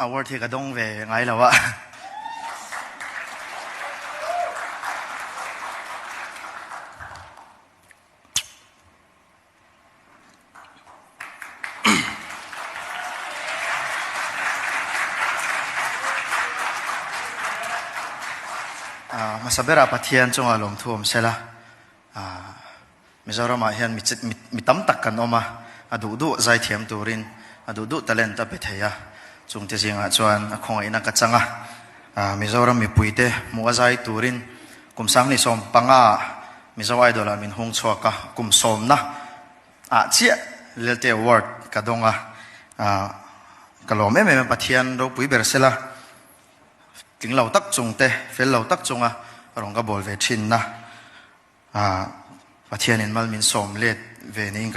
award thì cả đông về ngay là vậy masabera pathian chung alom thuam sela Mizoram hian mi tam tak kan oma adu du zai thiam turin adu du talent a bethaya chung te jinga chuan a khonga ina ka changa Mizoram mi puite mu zai turin kumsang ni som panga Mizo idol min hung chhuaka kum som na chia lelte award kadonga kalome me pathian ro pui bersela ting lau tak chung te fel lau tak chunga rong ka bol ve thin na pathian in mal min som let ve ning